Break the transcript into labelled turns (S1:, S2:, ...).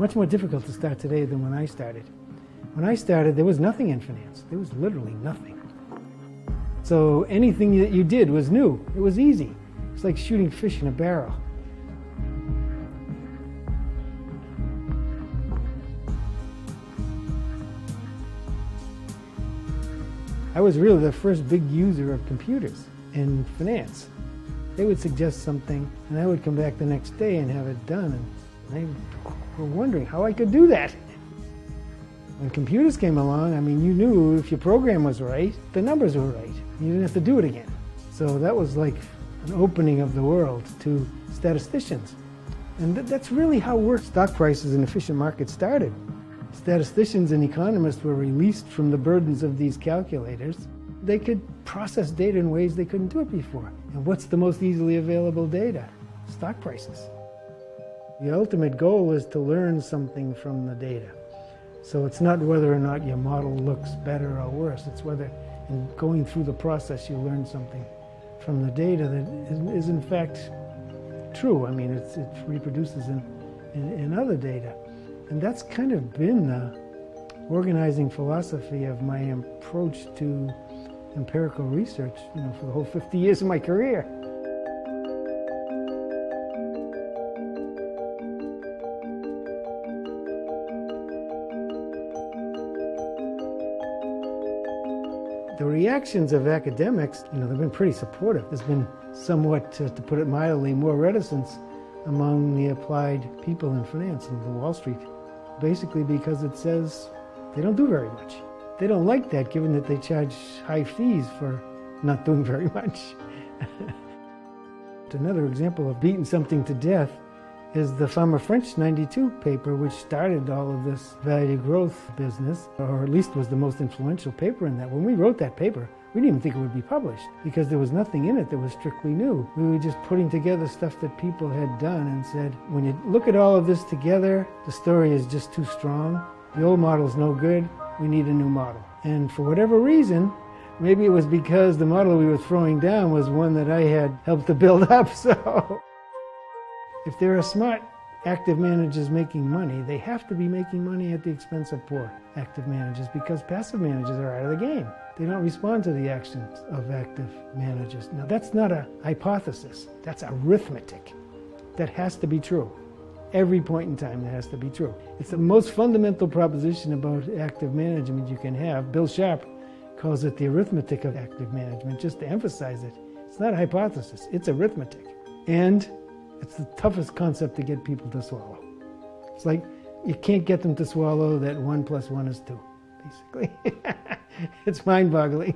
S1: much more difficult to start today than when I started. When I started, there was nothing in finance. There was literally nothing. So anything that you did was new. It was easy. It's like shooting fish in a barrel. I was really the first big user of computers in finance. They would suggest something, and I would come back the next day and have it done, and they were wondering how I could do that. When computers came along, I mean, you knew if your program was right, the numbers were right. You didn't have to do it again. So that was like an opening of the world to statisticians. And that's really how stock prices in efficient markets started. Statisticians and economists were released from the burdens of these calculators. They could process data in ways they couldn't do it before. And what's the most easily available data? Stock prices. The ultimate goal is to learn something from the data. So it's not whether or not your model looks better or worse. It's whether in going through the process you learn something from the data that is in fact true. I mean, it reproduces in other data. And that's kind of been the organizing philosophy of my approach to empirical research, for the whole 50 years of my career. The reactions of academics, they've been pretty supportive. There's been somewhat, to put it mildly, more reticence among the applied people in finance and the Wall Street. Basically because it says they don't do very much. They don't like that, given that they charge high fees for not doing very much. Another example of beating something to death is the Fama French 92 paper, which started all of this value growth business, or at least was the most influential paper in that. When we wrote that paper, we didn't even think it would be published because there was nothing in it that was strictly new. We were just putting together stuff that people had done and said, when you look at all of this together, the story is just too strong. The old model's no good. We need a new model. And for whatever reason, maybe it was because the model we were throwing down was one that I had helped to build up. So if there are smart active managers making money, they have to be making money at the expense of poor active managers because passive managers are out of the game. They don't respond to the actions of active managers. Now, that's not a hypothesis. That's arithmetic. That has to be true. Every point in time, that has to be true. It's the most fundamental proposition about active management you can have. Bill Sharp calls it the arithmetic of active management, just to emphasize it. It's not a hypothesis. It's arithmetic. And it's the toughest concept to get people to swallow. It's like you can't get them to swallow that 1 + 1 is 2, basically. It's mind-boggling.